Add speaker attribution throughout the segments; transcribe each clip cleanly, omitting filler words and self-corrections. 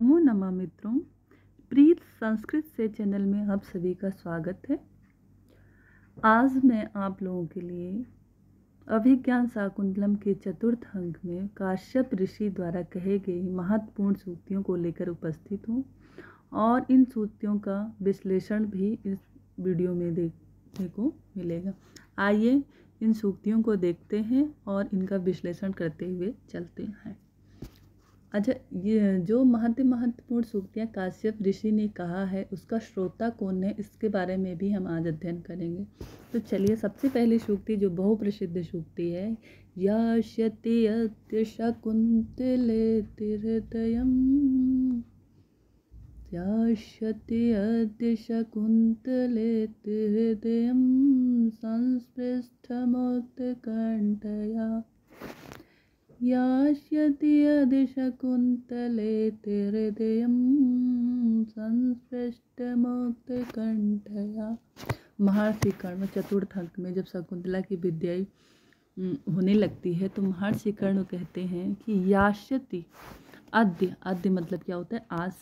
Speaker 1: नमो नमः मित्रों, प्रीत संस्कृत से चैनल में आप सभी का स्वागत है। आज मैं आप लोगों के लिए अभिज्ञान शाकुंतलम के चतुर्थ अंक में काश्यप ऋषि द्वारा कहे गए महत्वपूर्ण सूक्तियों को लेकर उपस्थित हूँ और इन सूक्तियों का विश्लेषण भी इस वीडियो में देखने को मिलेगा। आइए इन सूक्तियों को देखते हैं और इनका विश्लेषण करते हुए चलते हैं। अच्छा, ये जो महत्वपूर्ण सूक्तियाँ काश्यप ऋषि ने कहा है उसका श्रोता कौन है, इसके बारे में भी हम आज अध्ययन करेंगे। तो चलिए, सबसे पहली सूक्ति जो बहुप्रसिद्ध सूक्ति है, यास्यति अद्य शकुन्तलेति हृदयम्, यास्यति अद्य शकुन्तलेति हृदयम् संस्पृष्टमुत्कण्ठया, यास्यति अद्य शकुन्तलेति हृदयं संस्पृष्टमुत्कण्ठया। महर्षि कर्ण चतुर्थ अंक में जब शकुंतला की विद्याई होने लगती है तो महर्षि कर्ण कहते हैं कि यास्यति अद्य, अद्य मतलब क्या होता है आज,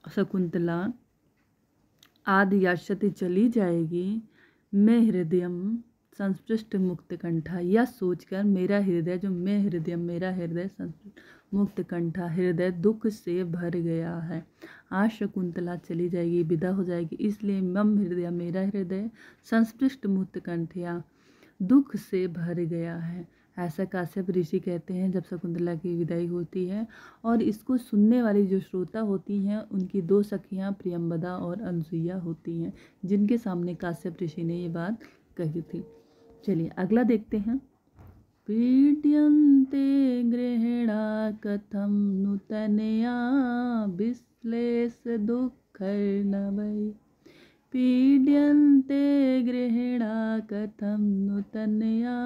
Speaker 1: शकुंतला आदि यास्यति चली जाएगी, मैं हृदयम संस्पृष्ट मुक्त कंठा, यह सोचकर मेरा हृदय, जो मैं हृदय, मेरा हृदय संस्पृष्ट मुक्त कंठा, हृदय दुख से भर गया है। आज शकुंतला चली जाएगी, विदा हो जाएगी, इसलिए मम हृदय, मेरा हृदय संस्पृष्ट मुक्त कंठया, दुख से भर गया है। ऐसा काश्यप ऋषि कहते हैं जब शकुंतला की विदाई होती है। और इसको सुनने वाली जो श्रोता होती हैं उनकी दो सखियाँ प्रियंवदा और अनसुईया होती हैं, जिनके सामने काश्यप ऋषि ने ये बात कही थी। चलिए अगला देखते हैं। पीड्यन्ते गृहिणा कथं नूतनया विश्लेष दुःखैर्नवै, पीड्यन्ते गृहिणा कथं नूतनया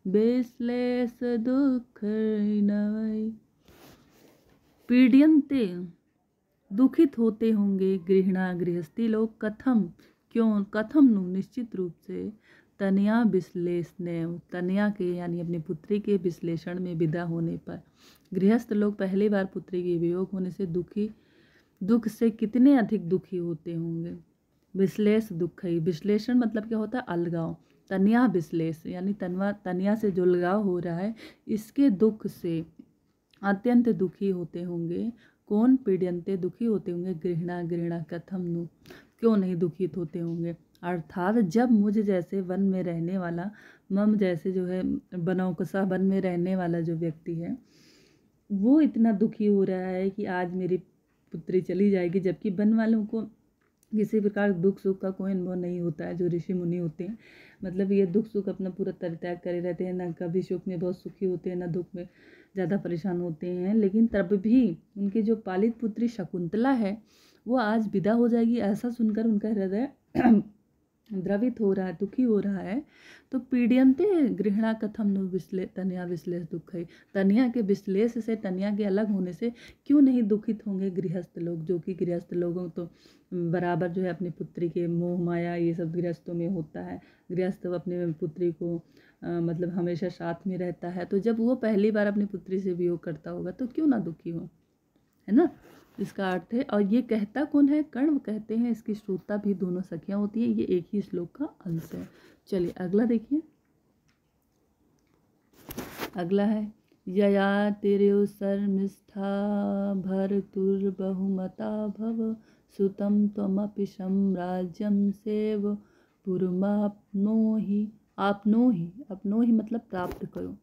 Speaker 1: विश्लेष दुःखैर्नवै। पीड्यन्ते दुखित होते होंगे, गृहिणा गृहस्थी लोग, कथम क्यों, कथम नु निश्चित रूप से, तनया विश्लेषण, तनया के यानी अपनी पुत्री के विश्लेषण में विदा होने पर गृहस्थ लोग पहली बार पुत्री के वियोग होने से दुख से कितने अधिक दुखी होते होंगे। विश्लेष दुख है, विश्लेषण मतलब क्या होता है अलगाव, तनया विश्लेष यानी तनया से जो लगाव हो रहा है इसके दुख से अत्यंत दुखी होते होंगे। कौन? पीड्यन्ते दुखी होते होंगे, गृहिणा कथम नु क्यों नहीं दुखित होते होंगे, अर्थात जब मुझ जैसे वन में रहने वाला, मम जैसे जो है बनौकसा वन में रहने वाला जो व्यक्ति है वो इतना दुखी हो रहा है कि आज मेरी पुत्री चली जाएगी, जबकि वन वालों को किसी प्रकार दुख सुख का कोई अनुभव नहीं होता है। जो ऋषि मुनि होते हैं मतलब ये दुख सुख अपना पूरा परित्याग करे रहते हैं, ना कभी सुख में बहुत सुखी होते हैं ना दुख में ज़्यादा परेशान होते हैं, लेकिन तब भी उनकी जो पालित पुत्री शकुंतला है वो आज विदा हो जाएगी, ऐसा सुनकर उनका हृदय द्रवित हो रहा है, दुखी हो रहा है। तो पीड्यन्ते गृहिणा कथम नु तनया विश्लेष दुख है, तनया के विश्लेष से, तनया के अलग होने से क्यों नहीं दुखित होंगे गृहस्थ लोग, जो कि गृहस्थ लोगों तो बराबर जो है अपनी पुत्री के मोह माया ये सब गृहस्थों में होता है। गृहस्थ अपने पुत्री को मतलब हमेशा साथ में रहता है, तो जब वो पहली बार अपनी पुत्री से वियोग करता होगा तो क्यों ना दुखी हो, है ना, इसका अर्थ है। और ये कहता कौन है? कर्ण कहते हैं। इसकी श्रोता भी दोनों सखियां होती हैं। ये एक ही श्लोक का अंश है। चलिए अगला देखिए। अगला है यया तिरु शर्मिष्ठा भर्तुर्बहुमता भव, सुतं त्वमपि साम्राज्यं सेव पुरमाप्नोहि, अपनोहि मतलब प्राप्त करो।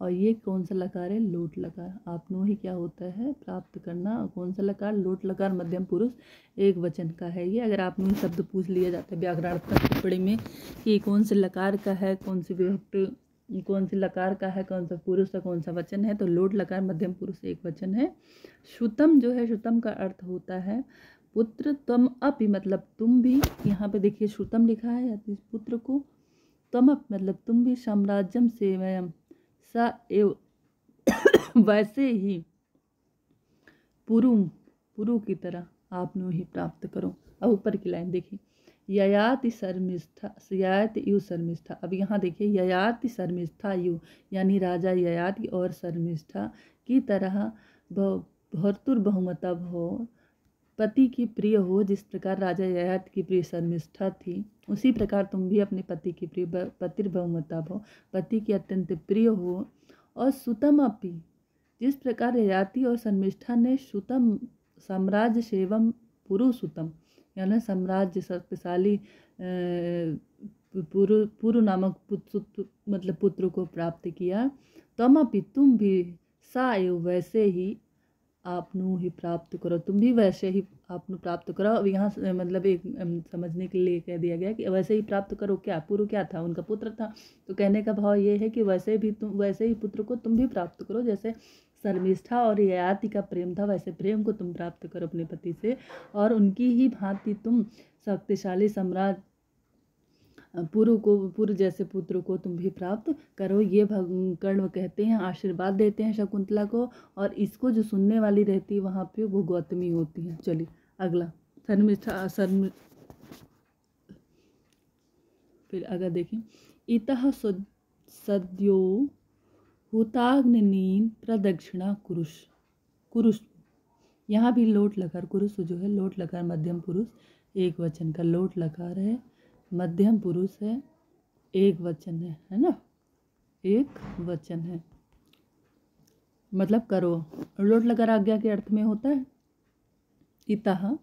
Speaker 1: और ये कौन सा लकार है? लोट लकार। आपनोहि क्या होता है? प्राप्त करना। कौन सा लकार? लोट लकार मध्यम पुरुष एक वचन का है ये। अगर आपनोहि शब्द पूछ लिया जाता है व्याकरणात्मक टिप्पणी में कि कौन से लकार का है, कौन सी विभक्ति, कौन से लकार का है, कौन सा पुरुष का कौन सा वचन है, तो लोट लकार मध्यम पुरुष एक वचन है। श्रुतम जो है, श्रुतम का अर्थ होता है पुत्र, त्वम अपि मतलब तुम भी। यहाँ पे देखिए श्रुतम लिखा है पुत्र को, त्वम अपि मतलब तुम भी, साम्राज्यम सेवयम सा एव वैसे ही, पुरु की तरह आपनो ही प्राप्त करो। अब ऊपर की लाइन देखिए, ययाति शर्मिष्ठा, ययाति यु शर्मिष्ठा। अब यहाँ देखिए ययाति शर्मिष्ठा यु, यानी राजा ययाति और शर्मिष्ठा की तरह भर्तुर्बहुमता भव, पति की प्रिय हो। जिस प्रकार राजा ययाति की प्रिय शर्मिष्ठा थी, उसी प्रकार तुम भी अपने पति की प्रिय पतिर्बहुमता भव, पति की अत्यंत प्रिय हो। और सुतम अपि, जिस प्रकार ययाति और शर्मिष्ठा ने सुतम साम्राज्य सेवम पुरुसुतम, यानी साम्राज्य शक्तिशाली पुरु नामक मतलब पुत्र को प्राप्त किया। तमपि, तुम भी सा एव, वैसे ही आपनु ही प्राप्त करो, तुम भी वैसे ही आपनु प्राप्त करो। अब यहाँ मतलब एक समझने के लिए कह दिया गया कि वैसे ही प्राप्त करो। क्या पुरु क्या था? उनका पुत्र था। तो कहने का भाव ये है कि वैसे ही पुत्र को तुम भी प्राप्त करो, जैसे शर्मिष्ठा और ययाति का प्रेम था, वैसे प्रेम को तुम प्राप्त करो अपने पति से। और उनकी ही भांति तुम शक्तिशाली सम्राट पुरु जैसे पुत्र को तुम भी प्राप्त करो। ये कर्ण कहते हैं, आशीर्वाद देते हैं शकुंतला को। और इसको जो सुनने वाली रहती है वहाँ पे वो गौतमी होती है। चलिए अगला फिर अगर देखें, इतः सद्यो हुताग्निनीन प्रदक्षिणा कुरुष। यहाँ भी लोट लकार, कुरुष जो है लोट लकार मध्यम पुरुष एक वचन का, लोट लकार है मध्यम पुरुष है एक वचन है ना, एक वचन है, मतलब करो। लोट लकार आज्ञा के अर्थ में होता है। इतः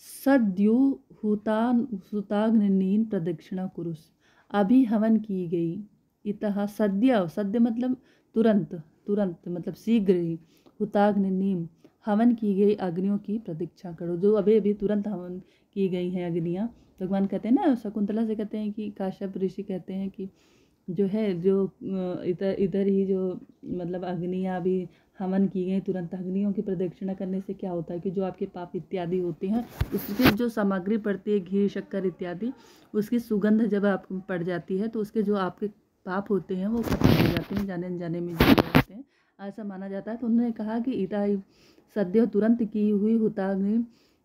Speaker 1: सद्यो हुताग्निनीन प्रदक्षिणा कुरुष, अभी हवन की गई। इतः सद्य मतलब तुरंत मतलब शीघ्र ही। हुताग्निनीम, हवन की गई अग्नियों की प्रतीक्षा करो, जो अभी तुरंत हवन की गई हैं अग्नियाँ। भगवान कहते हैं ना, शकुंतला से कहते हैं कि काश्यप ऋषि कहते हैं कि जो इधर ही जो मतलब अग्नियाँ भी हवन की गई, तुरंत अग्नियों की प्रदक्षिणा करने से क्या होता है कि जो आपके पाप इत्यादि होते हैं, उसकी जो सामग्री पड़ती है घी शक्कर इत्यादि, उसकी सुगंध जब आप पड़ जाती है तो उसके जो आपके पाप होते हैं वो खत्म हो जाते हैं, जाने अनजाने में जो होते हैं, ऐसा माना जाता है। तो उन्होंने कहा कि इता सद्य तुरंत की हुई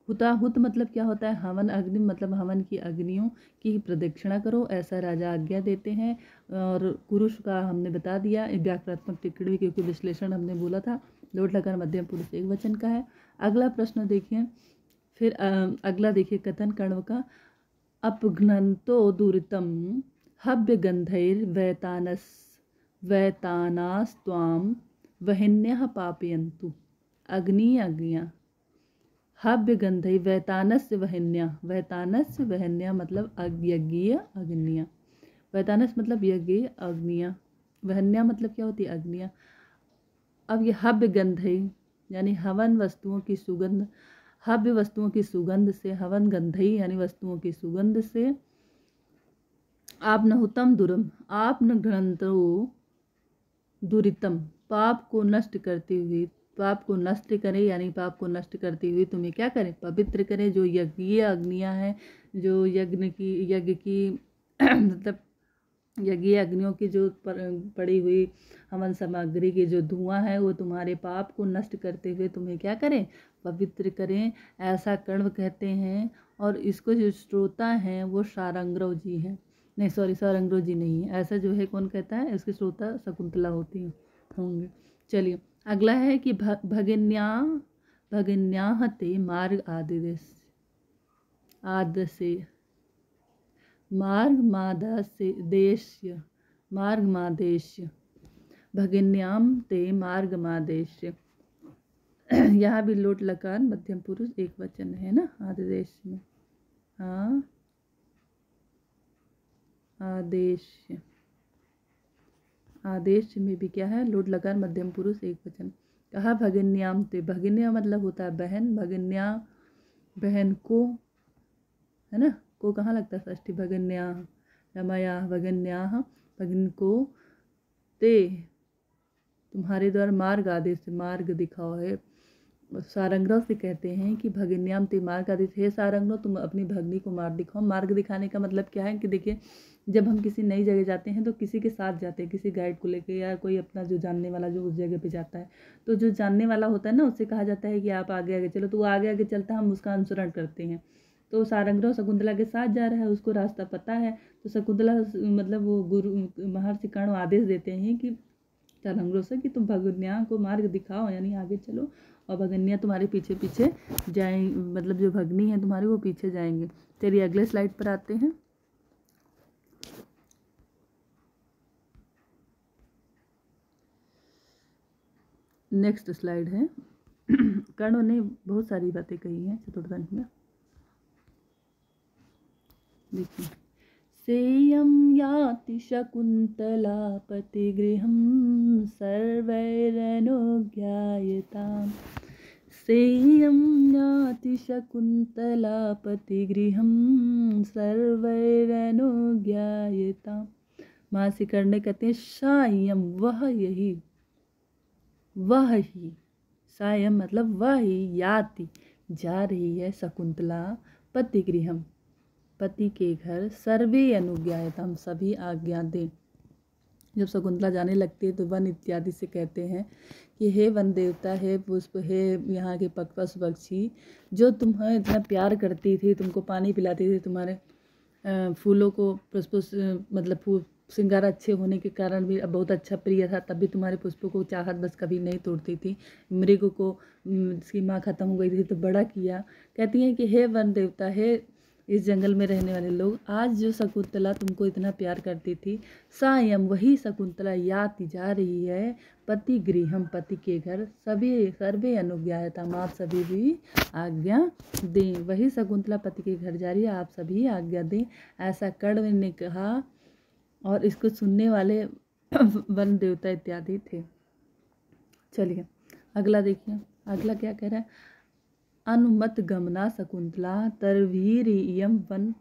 Speaker 1: हुताहुत मतलब क्या होता है? हवन अग्नि, मतलब हवन की अग्नियों की प्रदक्षिणा करो, ऐसा राजा आज्ञा देते हैं। और कुरुष का हमने बता दिया, व्याकरणात्मक टिप्पणी क्योंकि विश्लेषण हमने बोला था। लोट लकार मध्यम पुरुष एक वचन का है। अगला प्रश्न देखिए, फिर अगला देखिए कथन कण्व का, अपघ्नन्तो दुरितम हव्य गंधैर्वैतानास्त्वां वहिन्यः पापयन्तु। अग्नियाँ हव्य गंधई वैतानस्य वहिन्या मतलब यज्ञीय अग्नियाँ। वैतानस मतलब यज्ञीय अग्नियाँ, वहिन्या मतलब क्या होती है? अग्नियाँ। अब ये हव्य गंधई यानी हवन वस्तुओं की सुगंध, हव्य वस्तुओं की सुगंध से, हवन गंधई यानी वस्तुओं की सुगंध से। आप नहुतम दुरम, आप न घ्नन्तो दुरितम, पाप को नष्ट करती हुई, पाप को नष्ट करें यानी पाप को नष्ट करती हुई तुम्हें क्या करें? पवित्र करें। जो यज्ञीय अग्नियाँ हैं, जो यज्ञ की मतलब यज्ञीय अग्नियों की जो पड़ी हुई हवन सामग्री की जो धुआं है, वो तुम्हारे पाप को नष्ट करते हुए तुम्हें क्या करें? पवित्र करें, ऐसा कण्व कहते हैं। और इसको जो श्रोता हैं वो शारंग्रव जी हैं, नहीं सॉरी शारंग्रव जी नहीं है, ऐसा जो है कौन कहता है? इसके श्रोता शकुंतला होंगे। चलिए अगला है कि भगिन्याः ते मार्ग मार्गमादेश्य भगिन्याम ते मार्गमादेश्य। यहाँ भी लोट लकार मध्यम पुरुष एक वचन है ना, आदेश में। हाँ, आदेश में भी क्या है? लोट लकार मध्यम पुरुष एक वचन। कहा भगिन्याम ते, भगिन्या मतलब होता है बहन, भगिन्या बहन को, है ना, को कहाँ लगता है? षष्ठी। भगिन्या रमया भगिन्या, भगिन को ते तुम्हारे द्वारा मार्ग आदेश से मार्ग दिखाओ है। सारंग्रव से कहते हैं कि भगिन्याम ते मार्ग आदेश, हे सारंग्रव तुम अपनी भगनी को मार्ग दिखाओ। मार्ग दिखाने का मतलब क्या है कि देखिए, जब हम किसी नई जगह जाते हैं तो किसी के साथ जाते हैं, किसी गाइड को लेके, या कोई अपना जो जानने वाला जो उस जगह पे जाता है, तो जो जानने वाला होता है ना, उससे कहा जाता है कि आप आगे आगे चलो, तो वो आगे आगे चलता है, हम उसका अनुसरण करते हैं। तो सारंगधर शकुंतला के साथ जा रहा है, उसको रास्ता पता है। तो शकुंतला मतलब वो गुरु महर्षि कर्ण आदेश देते हैं कि सारंगधर से कि तुम भगन्या को मार्ग दिखाओ, यानी आगे चलो, और भगन्या तुम्हारे पीछे पीछे जाए, मतलब जो भगनी है तुम्हारे वो पीछे जाएंगे। चलिए अगले स्लाइड पर आते हैं। नेक्स्ट स्लाइड है कर्ण ने बहुत सारी बातें कही हैं चतुर्दंड में। देखिए, सेयं याति शकुन्तला पतिगृहं सर्वैरनुज्ञायताम्। सेयं याति शकुन्तला पतिगृहं सर्वैरनुज्ञायताम्। महर्षि कर्ण कहते हैं सायं, वह यही, वह ही, सायं मतलब वह ही, याति जा रही है, शकुंतला पतिगृहम पति के घर, सर्वे अनुज्ञायताम सभी आज्ञा दें। जब शकुंतला जाने लगती है तो वन इत्यादि से कहते हैं कि हे वन देवता, हे पुष्प, हे यहाँ के पशु पक्षी, जो तुम्हें इतना प्यार करती थी, तुमको पानी पिलाती थी, तुम्हारे फूलों को पुष्पों मतलब फूल श्रृंगार अच्छे होने के कारण भी बहुत अच्छा प्रिय था, तब भी तुम्हारे पुष्पों को चाहत बस कभी नहीं तोड़ती थी। मृग को उसकी माँ खत्म हो गई थी तो बड़ा किया। कहती हैं कि हे वन देवता, हे इस जंगल में रहने वाले लोग, आज जो शकुंतला तुमको इतना प्यार करती थी, सायं वही शकुंतला याति जा रही है पति गृहम पति के घर, सभी सर्वे अनुज्ञायताम आप सभी भी आज्ञा दें। वही शकुंतला पति के घर जा रही है, आप सभी आज्ञा दें, ऐसा कर्ण ने कहा। और इसको सुनने वाले वन देवता इत्यादि थे। चलिए अगला देखिए, अगला क्या कह रहा है। अनुमत गमना शकुंतला तरवीरियम वन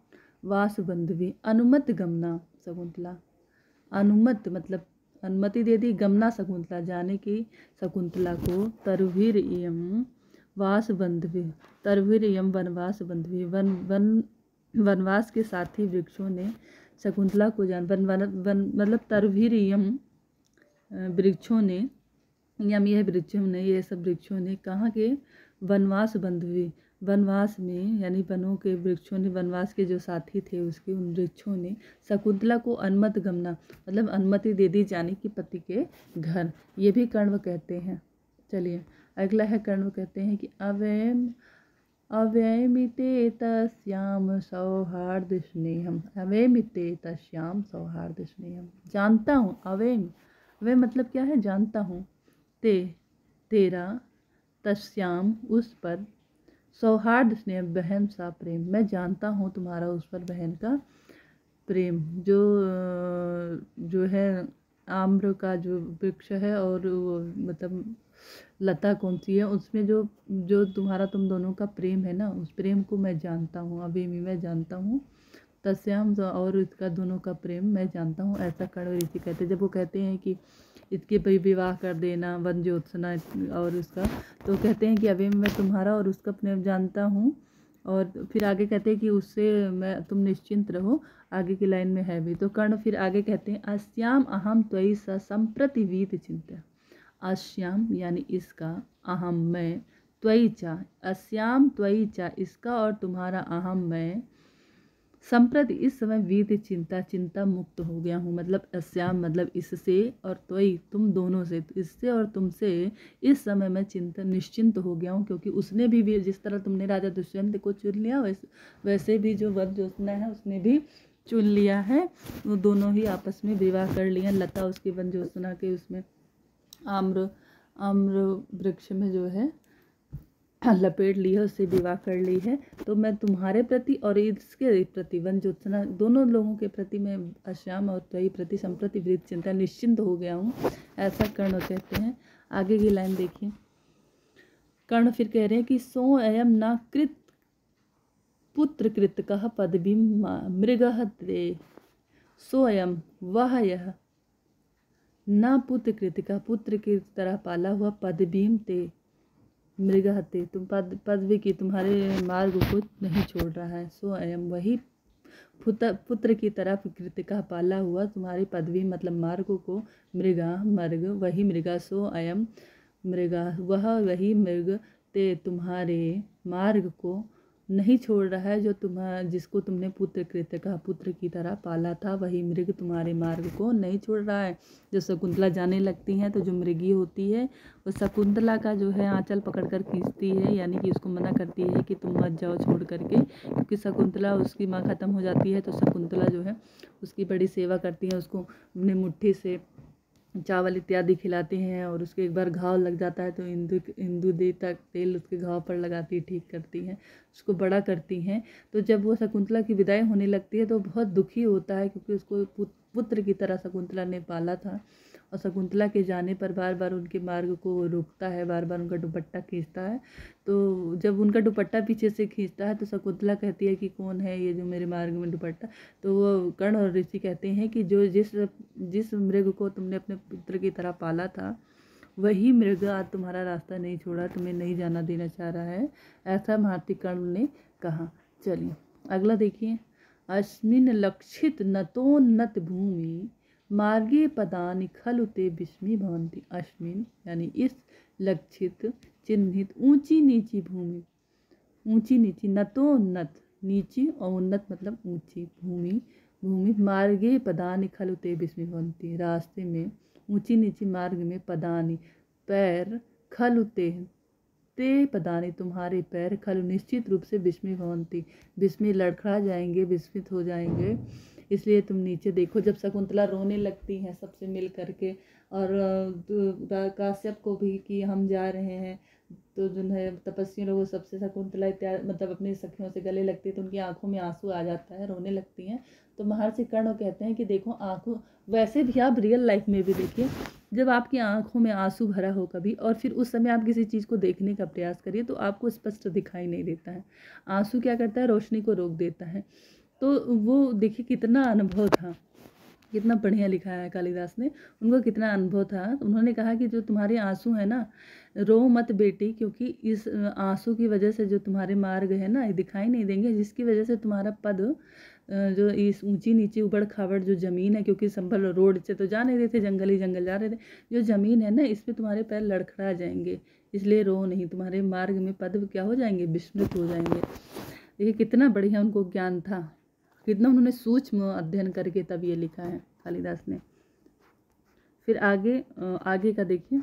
Speaker 1: वास बंधवी। अनुमत गमना शकुंतला, अनुमत मतलब अनुमति दे दी, गमना शकुंतला जाने की शकुंतला को, तरवीरियम वास बंधवी, तरवीरियम वनवास बंधवी, वन वन वनवास के साथी वृक्षों ने शकुंतला को जान वन मतलब तरवीरियम वृक्षों ने, यम यह वृक्षों ने, ये सब वृक्षों ने कहाँ के, वनवास बंधवी, वनवास में, यानी वनों के वृक्षों ने, वनवास के जो साथी थे उसके उन वृक्षों ने शकुंतला को अनुमत गमना मतलब अनुमति दे दी जाने की पति के घर, ये भी कण्व कहते हैं। चलिए अगला है, कण्व कहते हैं कि अवयम अवयमिते तस्याम सौहार्द स्नेहम। अवयमिते तस्याम सौहार्द स्नेहम, जानता हूँ, अवयम, वे मतलब क्या है, जानता हूँ, तेरा, तस्याम उस पर, सौहार्द स्नेह बहन सा प्रेम, मैं जानता हूँ तुम्हारा उस पर बहन का प्रेम। जो है आम्र का जो वृक्ष है और वो मतलब लता कौन सी है, उसमें जो तुम्हारा तुम दोनों का प्रेम है ना, उस प्रेम को मैं जानता हूँ, अभी मैं जानता हूँ, तस्याम और इसका दोनों का प्रेम मैं जानता हूँ, ऐसा कण्व ऋषि कहते हैं। जब वो कहते हैं कि इसके भी विवाह कर देना वन ज्योत्सना और उसका, तो कहते हैं कि अभी मैं तुम्हारा और उसका प्रेम जानता हूँ। और फिर आगे कहते हैं कि उससे मैं तुम निश्चिंत रहो, आगे की लाइन में है भी। तो कर्ण फिर आगे कहते हैं अस्याम अहम त्वयि स संप्रति वीत चिंत्य। अस्याम यानी इसका, अहम मैं, त्वयि चा अस्याम त्वयि चा इसका और तुम्हारा, अहम मैं, संप्रति इस समय वीत चिंता मुक्त हो गया हूँ। मतलब अस्याम मतलब इससे, और त्वयि तुम दोनों से, इससे और तुमसे इस समय मैं निश्चिंत हो गया हूँ, क्योंकि उसने भी जिस तरह तुमने राजा दुष्यंत को चुन लिया वैसे भी जो वन ज्योत्सना है उसने भी चुन लिया है। वो दोनों ही आपस में विवाह कर लिया। लता उसके वन ज्योत्सना के उसमें आम्र वृक्ष में जो है लपेट ली है, उससे विवाह कर ली है। तो मैं तुम्हारे प्रति और इसके प्रति वन ज्योत्सना दोनों लोगों के प्रति मैं अश्याम और त्वयि प्रति संप्रति वृत चिंता निश्चिंत हो गया हूँ, ऐसा कर्ण कहते हैं। आगे की लाइन देखिए, कर्ण फिर कह रहे हैं कि सो अयम न कृत पुत्र कृत कह पदवी मृग ते, सो अयम वह यह, न पुत्र कृत का पुत्र की तरह पाला हुआ, पदवीम ते मृग हते तुम पदवी की तुम्हारे मार्ग को नहीं छोड़ रहा है। सो अयम वही पुत्र की तरह कृतिका पाला हुआ तुम्हारी पदवी मतलब मार्ग को, मृगा मर्ग वही मृगा, सो अयम मृगा वह वही मृग, ते तुम्हारे मार्ग को, नहीं छोड़ रहा है, जो जिसको तुमने पुत्र कृत्य कहा, पुत्र की तरह पाला था, वही मृग तुम्हारे मार्ग को नहीं छोड़ रहा है। जब शकुंतला जाने लगती हैं तो जो मृगी होती है वो शकुंतला का जो है आंचल पकड़ कर खींचती है, यानी कि उसको मना करती है कि तुम मत जाओ छोड़ करके, क्योंकि शकुंतला, उसकी माँ ख़त्म हो जाती है तो शकुंतला जो है उसकी बड़ी सेवा करती है, उसको अपने मुट्ठी से चावल इत्यादि खिलाते हैं, और उसके एक बार घाव लग जाता है तो इंदु देवता तेल उसके घाव पर लगाती, ठीक करती हैं, उसको बड़ा करती हैं। तो जब वो शकुंतला की विदाई होने लगती है तो बहुत दुखी होता है, क्योंकि उसको पुत्र की तरह शकुंतला ने पाला था, और शकुंतला के जाने पर बार बार उनके मार्ग को रोकता है, बार बार उनका दुपट्टा खींचता है। तो जब उनका दुपट्टा पीछे से खींचता है तो शकुंतला कहती है कि कौन है ये जो मेरे मार्ग में दुपट्टा। तो वो कर्ण और ऋषि कहते हैं कि जो जिस मृग को तुमने अपने पुत्र की तरह पाला था, वही मृग आज तुम्हारा रास्ता नहीं छोड़ा, तुम्हें नहीं जाना देना चाह रहा है, ऐसा महारथी कर्ण ने कहा। चलिए अगला देखिए। अस्मिन् लक्षित नतोन्नत भूमि मार्गे पदानि खलु ते विस्मी भवन्ति। अस्मिन् यानी इस लक्षित चिन्हित ऊंची नीची भूमि, ऊंची नीची, नतोन्नत नीची और उन्नत मतलब ऊंची, भूमि मार्गे पदानि खलु ते विस्मी भवन्ति, रास्ते में ऊंची नीची मार्ग में पदानि पैर, खलु ते पदानि तुम्हारे पैर, खलु निश्चित रूप से विस्मी भवन्ति विस्मी लड़खड़ा जाएंगे, विस्मित हो जाएंगे, इसलिए तुम नीचे देखो। जब शकुंतला रोने लगती हैं सबसे मिल करके, और काश्यप को भी कि हम जा रहे हैं, तो जो है तपस्वी लोग सबसे शकुंतला इत्यादि मतलब अपनी सखियों से गले लगती है, तो उनकी आंखों में आंसू आ जाता है, रोने लगती हैं। तो महर्षि कर्ण कहते हैं कि देखो आंखों, वैसे भी आप रियल लाइफ में भी देखिए, जब आपकी आंखों में आंसू भरा हो कभी, और फिर उस समय आप किसी चीज़ को देखने का प्रयास करिए तो आपको स्पष्ट दिखाई नहीं देता है। आंसू क्या करता है, रोशनी को रोक देता है। तो वो देखिए कितना अनुभव था, कितना बढ़िया लिखा है कालिदास ने, उनको कितना अनुभव था। उन्होंने कहा कि जो तुम्हारे आंसू है ना, रो मत बेटी, क्योंकि इस आंसू की वजह से जो तुम्हारे मार्ग है ना, ये दिखाई नहीं देंगे, जिसकी वजह से तुम्हारा पद जो इस ऊंची नीची उबड़ खाबड़ जो ज़मीन है, क्योंकि संभल रोड से तो जा नहीं रहे थे, जंगल ही जंगल जा रहे थे, जो ज़मीन है ना इस पर तुम्हारे पैर लड़खड़ा जाएंगे, इसलिए रो नहीं, तुम्हारे मार्ग में पद क्या हो जाएंगे, विस्मृत हो जाएंगे। देखिए कितना बढ़िया उनको ज्ञान था, कितना उन्होंने सूक्ष्म अध्ययन करके तब ये लिखा है कालिदास ने। फिर आगे का देखिए।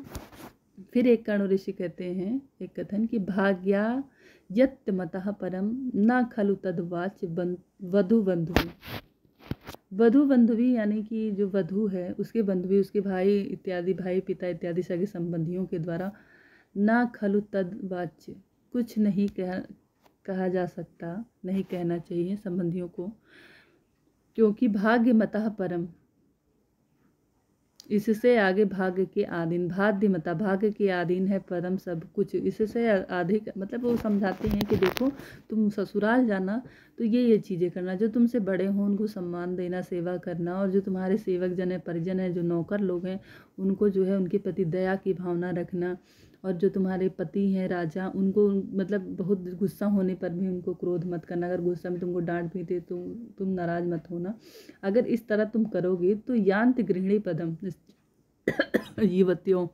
Speaker 1: फिर एक कर्ण ऋषि कहते हैं एक कथन कि भाग्या यत् मतः परम न खलु तद्वाच वधु बंधुवी। वधु बंधुवी यानी कि जो वधु है उसके बंधुवी, उसके भाई इत्यादि, भाई पिता इत्यादि सगे संबंधियों के द्वारा, न खलु तद्वाच कुछ नहीं कहा जा सकता, नहीं कहना चाहिए संबंधियों को, क्योंकि भाग्य मतः परम, इससे आगे भाग्य के आधीन, भाग्य मता भाग्य के आधीन है परम सब कुछ, इससे अधिक मतलब वो समझाते हैं कि देखो तुम ससुराल जाना तो ये चीज़ें करना, जो तुमसे बड़े हों उनको सम्मान देना, सेवा करना, और जो तुम्हारे सेवक जन है, परिजन है, जो नौकर लोग हैं, उनको जो है उनके प्रति दया की भावना रखना, और जो तुम्हारे पति हैं राजा, उनको मतलब बहुत गुस्सा होने पर भी उनको क्रोध मत करना, अगर गुस्सा में तुमको डांट भी दे तो तुम नाराज मत होना। अगर इस तरह तुम करोगे तो यांति गृहिणी पदम, युवतियों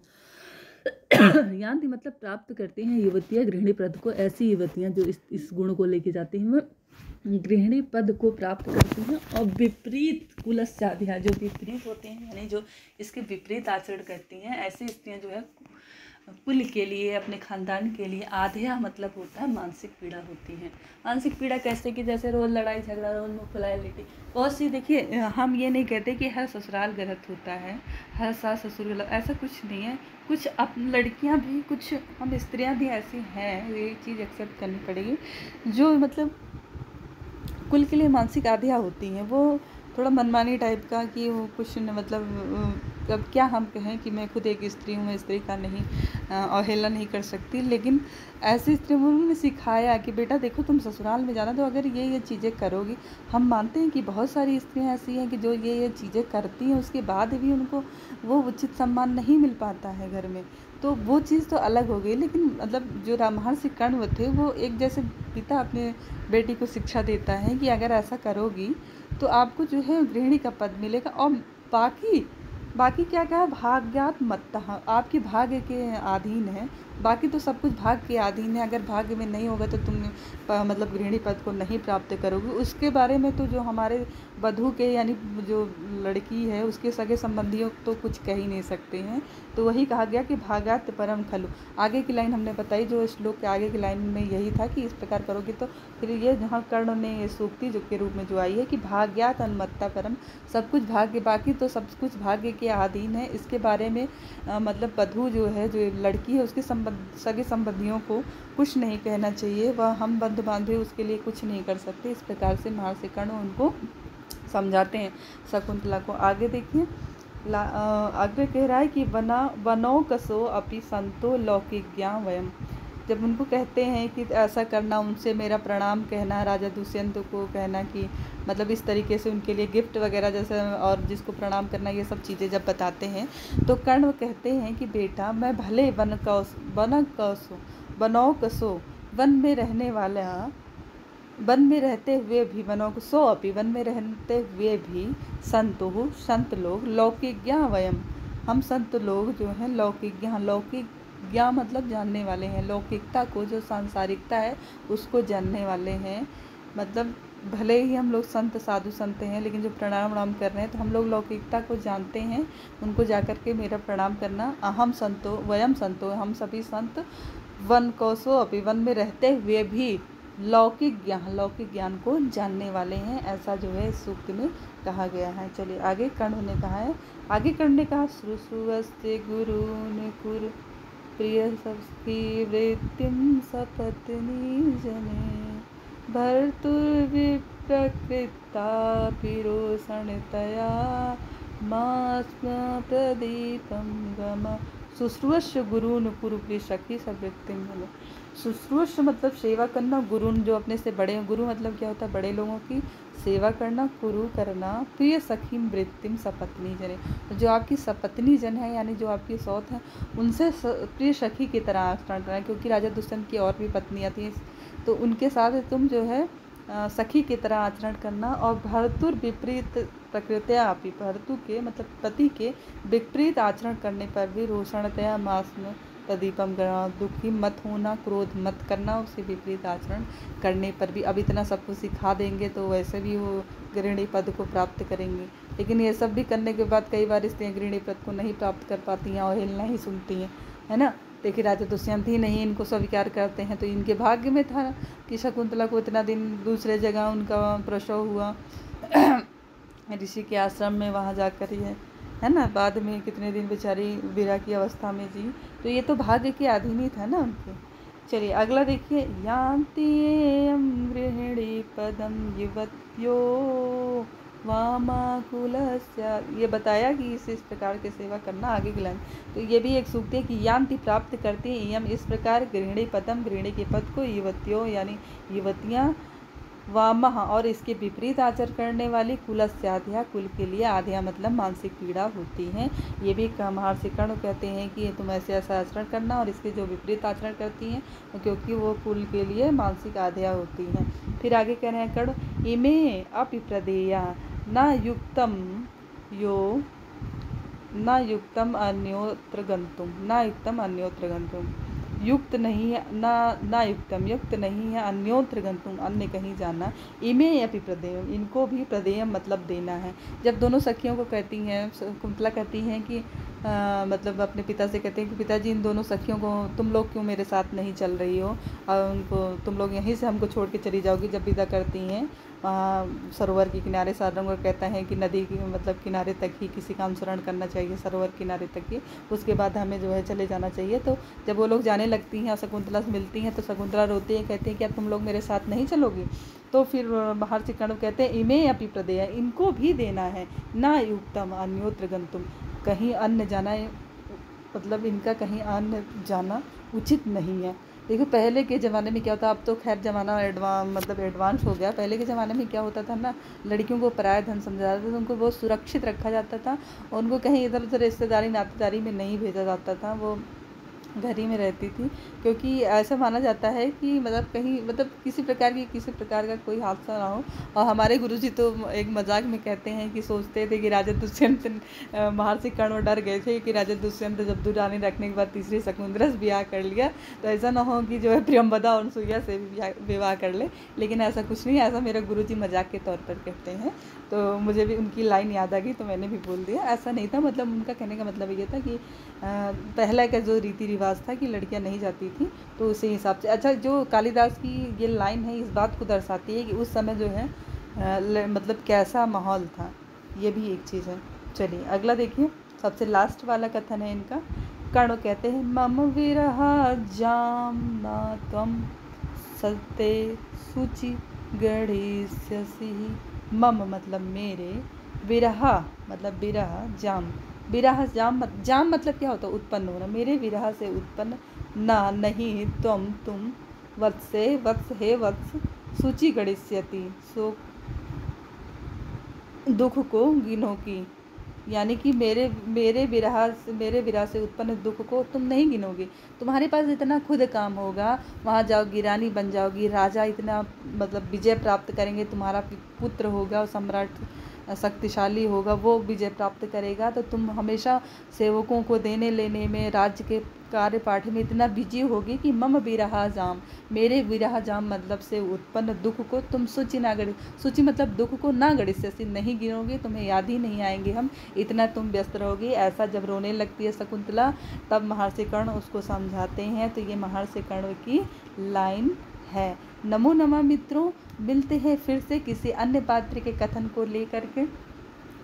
Speaker 1: यांति मतलब प्राप्त करते हैं युवतियाँ गृहिणी पद को, ऐसी युवतियाँ जो इस गुण को लेके जाती हैं वह गृहिणी पद को प्राप्त करती हैं। और विपरीत कुलस्याध्या, जो विपरीत होते हैं यानी जो इसके विपरीत आचरण करती हैं, ऐसी स्त्रियाँ जो है कुल के लिए, अपने खानदान के लिए, आध्या मतलब होता है मानसिक पीड़ा होती है। मानसिक पीड़ा कैसे कि जैसे रोज़ लड़ाई झगड़ा, रोज़ मुँह फुलाए लेटी, बहुत सी। देखिए हम ये नहीं कहते कि हर ससुराल गलत होता है, हर सास ससुर गलत, ऐसा कुछ नहीं है। कुछ लड़कियां भी, कुछ हम स्त्रियां भी ऐसी हैं, ये चीज़ एक्सेप्ट करनी पड़ेगी, जो मतलब कुल के लिए मानसिक आध्या होती हैं। वो थोड़ा मनमानी टाइप का कि वो कुछ मतलब अब क्या हम कहें कि मैं खुद एक स्त्री हूँ, मैं स्त्री का नहीं अवहेलना नहीं कर सकती, लेकिन ऐसी स्त्री उन्होंने सिखाया कि बेटा देखो तुम ससुराल में जाना तो अगर ये चीज़ें करोगी, हम मानते हैं कि बहुत सारी स्त्रियाँ ऐसी हैं कि जो ये चीज़ें करती हैं, उसके बाद भी उनको वो उचित सम्मान नहीं मिल पाता है घर में, तो वो चीज़ तो अलग हो गई। लेकिन मतलब जो महर्षि कर्ण थे, वो एक जैसे पिता अपने बेटी को शिक्षा देता है कि अगर ऐसा करोगी तो आपको जो है गृहिणी का पद मिलेगा, और बाकी बाकी क्या कहा, भाग्यात मत्तः, आपके भाग्य के अधीन है। बाकी तो सब कुछ भाग्य के अधीन है। अगर भाग्य में नहीं होगा तो तुम मतलब गृहिणी पद को नहीं प्राप्त करोगे। उसके बारे में तो जो हमारे वधू के यानी जो लड़की है उसके सगे संबंधियों तो कुछ कह ही नहीं सकते हैं। तो वही कहा गया कि भागात परम खलु। आगे की लाइन हमने बताई, जो श्लोक के आगे की लाइन में यही था कि इस प्रकार करोगे तो फिर ये जहाँ कर्ण ने ये सूक्ति जो के रूप में जो आई है कि भाग्यात अन्मत्ता परम, सब कुछ भाग्य, बाकी तो सब कुछ भाग्य के अधीन है। इसके बारे में मतलब वधू जो है, जो लड़की है, उसके सगे संबंधियों को कुछ नहीं कहना चाहिए। वह हम बंधु बांधव उसके लिए कुछ नहीं कर सकते। इस प्रकार से महर्षि कर्ण उनको समझाते हैं शकुंतला को। आगे देखिए, आगे कह रहा है कि वनो कसो अपि संतो लौकिज्ञा वयम। जब उनको कहते हैं कि ऐसा करना, उनसे मेरा प्रणाम कहना, राजा दुष्यंत को कहना कि मतलब इस तरीके से उनके लिए गिफ्ट वगैरह जैसे और जिसको प्रणाम करना, ये सब चीज़ें जब बताते हैं तो कर्ण कहते हैं कि बेटा मैं भले वनो कसो, वन में रहने वाला, वन में रहते हुए भी, वनों को सो अपि, वन में रहते हुए भी, संतो संत लोग, लौकिज्ञा वयम, हम संत लोग जो हैं लौकिज्ञा, लौकिक ज्ञा मतलब जानने वाले हैं, लौकिकता को, जो सांसारिकता है उसको जानने वाले हैं। मतलब भले ही हम लोग संत साधु संत हैं, लेकिन जो प्रणाम कर रहे हैं तो हम लोग लौकिकता को जानते हैं। उनको जाकर के मेरा प्रणाम करना। अहम संतो वयम संतो, हम सभी संत, वन कोसो अभी, वन में रहते हुए भी लौकिक ज्ञान को जानने वाले हैं। ऐसा जो है इस सूक्त में कहा गया है। चलिए आगे कर्ण ने कहा है, आगे कर्ण ने कहा श्रुश्रुवस्ते गुरुन कुरु प्रिय सखी वृत्तिम सपत्नी जने भर्तुर्विप्रकृता पिरोषणतया मास्म प्रदीपम गम। शुश्रूष गुरुन कुरु प्रिय सखी सवृत्तिम जने। शुश्रूष मतलब सेवा करना, गुरुन जो अपने से बड़े हैं, गुरु मतलब क्या होता है, बड़े लोगों की सेवा करना, कुरु करना, प्रिय सखीम वृत्तिम सपत्नी जने, तो जो आपकी सपत्नी जन है यानी जो आपकी सौत है, उनसे प्रिय सखी की तरह आचरण करना। क्योंकि राजा दुष्यंत की और भी पत्नियाँ थी, तो उनके साथ तुम जो है सखी की तरह आचरण करना। और भर्तुर विपरीत प्रकृत्या अपि, भर्तु के मतलब पति के विपरीत आचरण करने पर भी रोषणतया मास्म प्रदीपम करना, दुखी मत होना, क्रोध मत करना, उसके विपरीत आचरण करने पर भी। अब इतना सब कुछ सिखा देंगे तो वैसे भी वो गृहिणी पद को प्राप्त करेंगे, लेकिन ये सब भी करने के बाद कई बार स्त्रियाँ गृहिणी पद को नहीं प्राप्त कर पाती हैं, अवहेलना ही सुनती हैं, है ना। देखिए राजा दुष्यंत ही नहीं इनको स्वीकार करते हैं, तो इनके भाग्य में था कि शकुंतला को इतना दिन दूसरे जगह उनका प्रसव हुआ ऋषि के आश्रम में, वहाँ जाकर ही है ना। बाद में कितने दिन बेचारी विरह की अवस्था में जी, तो ये तो भाग्य के अधीन ही था ना उनके। चलिए अगला देखिए, यान्ति गृहिणी पदम युवत्यो वामाकुलस्य। ये बताया कि इस प्रकार के सेवा करना। आगे की लाइन तो ये भी एक सूक्त है कि यान्ति प्राप्त करते हैं, यम इस प्रकार, गृहिणी पदम गृहिणी के पद को, युवत्यो यानी युवतियाँ, वामह और इसके विपरीत आचरण करने वाली, कुलस्याध्या कुल के लिए, आध्या मतलब मानसिक पीड़ा होती हैं। ये भी महर्षि कर्ण कहते हैं कि तुम ऐसे ऐसा आचरण करना, और इसके जो विपरीत आचरण करती हैं क्योंकि वो कुल के लिए मानसिक आध्या होती हैं। फिर आगे कह रहे हैं कर्ण, इमे अपि प्रदेया न युक्तम यो न युक्तम अन्योत्र गंतुम, न युक्तम अन्योत्र गंतुम, युक्त नहीं है, ना युक्तम युक्त नहीं है, अन्योत्र गंतुम अन्य कहीं जाना, इमे अपि प्रदेयम इनको भी प्रदेयम मतलब देना है। जब दोनों सखियों को कहती हैं, कुंतला कहती हैं कि मतलब अपने पिता से कहते हैं कि पिताजी इन दोनों सखियों को तुम लोग क्यों मेरे साथ नहीं चल रही हो, और उनको तुम लोग यहीं से हमको छोड़ के चली जाओगी। जब विदा करती हैं वहाँ सरोवर के किनारे, सारंग कहता है कि नदी की मतलब किनारे तक ही किसी का अनुसरण करना चाहिए, सरोवर किनारे तक ही, उसके बाद हमें जो है चले जाना चाहिए। तो जब वो लोग जाने लगती हैं, शकुंतला से मिलती हैं, तो शकुंतला रोती है, कहती है क्या तुम लोग मेरे साथ नहीं चलोगी। तो फिर महर्षि कर्ण कहते हैं इमे अपि प्रदेय, इनको भी देना है, ना युक्तम अन्योत्र गंतुम कहीं अन्य जाना, मतलब इनका कहीं अन्य जाना उचित नहीं है। देखो पहले के ज़माने में क्या होता, अब तो खैर ज़माना एडवांस हो गया। पहले के ज़माने में क्या होता था ना, लड़कियों को पराया धन समझा जाता था, तो उनको बहुत सुरक्षित रखा जाता था, और उनको कहीं इधर उधर रिश्तेदारी नातेदारी में नहीं भेजा जाता था। वो घर ही में रहती थी, क्योंकि ऐसा माना जाता है कि मतलब कहीं मतलब किसी प्रकार का कोई हादसा ना हो। और हमारे गुरुजी तो एक मजाक में कहते हैं कि सोचते थे कि राजा दुष्यंत महर्षि कर्ण डर गए थे कि राजा दुष्यंत जब दुरानी रखने के बाद तीसरी शकुंतला से ब्याह कर लिया तो ऐसा ना हो कि जो है प्रियंवदा और सुइया से भी विवाह कर ले। लेकिन ऐसा कुछ नहीं है, ऐसा मेरे गुरुजी मजाक के तौर पर कहते हैं। तो मुझे भी उनकी लाइन याद आ गई तो मैंने भी बोल दिया। ऐसा नहीं था, मतलब उनका कहने का मतलब ये था कि पहला का जो रीति रिवाज था कि लड़कियां नहीं जाती थी, तो उसी हिसाब से। अच्छा, जो कालिदास की ये लाइन है इस बात को दर्शाती है कि उस समय जो है मतलब कैसा माहौल था, ये भी एक चीज़ है। चलिए अगला देखिए, सबसे लास्ट वाला कथन है इनका। कर्ण कहते हैं मम विरहा जाम ना त्वम सते सूचि गणेश्यसि। मम मतलब मेरे, विरहा मतलब विरह, जाम विरह जाम मतलब क्या होता है? उत्पन्न होना। मेरे विरह से उत्पन्न ना नहीं तुम वत्से वत्स हे वत्स सूचि गणिष्यति सो दुख को गिनो की। यानी कि मेरे विरह से उत्पन्न दुख को तुम नहीं गिनोगे। तुम्हारे पास इतना खुद काम होगा, वहाँ जाओगी, रानी बन जाओगी, राजा इतना मतलब विजय प्राप्त करेंगे, तुम्हारा पुत्र होगा सम्राट शक्तिशाली होगा, वो विजय प्राप्त करेगा, तो तुम हमेशा सेवकों को देने लेने में, राज्य के कार्यपाठ में इतना बिजी होगी कि मम विरहा जाम, मेरे विरह जाम मतलब से उत्पन्न दुख को तुम सूचि ना गणि, सूचि मतलब दुख को ना गणिष्यसि नहीं गिनोगे, तुम्हें याद ही नहीं आएंगे हम, इतना तुम व्यस्त रहोगे। ऐसा जब रोने लगती है शकुंतला तब महर्षि कर्ण उसको समझाते हैं। तो ये महर्षि कर्ण की लाइन है। नमो नमः मित्रों, मिलते हैं फिर से किसी अन्य पात्र के कथन को लेकर के।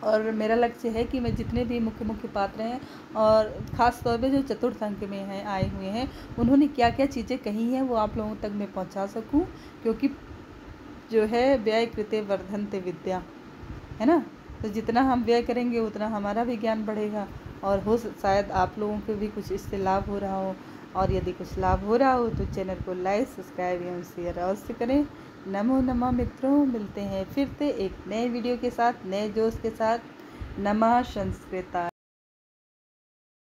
Speaker 1: और मेरा लक्ष्य है कि मैं जितने भी मुख्य पात्र हैं और ख़ास तौर पे जो चतुर्थ अंक में हैं आए हुए हैं, उन्होंने क्या क्या चीज़ें कही हैं वो आप लोगों तक मैं पहुंचा सकूं, क्योंकि जो है व्यय कृते वर्धन्ते विद्या, है ना। तो जितना हम व्यय करेंगे उतना हमारा भी ज्ञान बढ़ेगा, और हो शायद आप लोगों को भी कुछ इससे लाभ हो रहा हो। और यदि कुछ लाभ हो रहा हो तो चैनल को लाइक सब्सक्राइब एवं शेयर अवश्य करें। नमो नमः मित्रों, मिलते हैं फिर से एक नए वीडियो के साथ, नए जोश के साथ। नमः संस्कृता।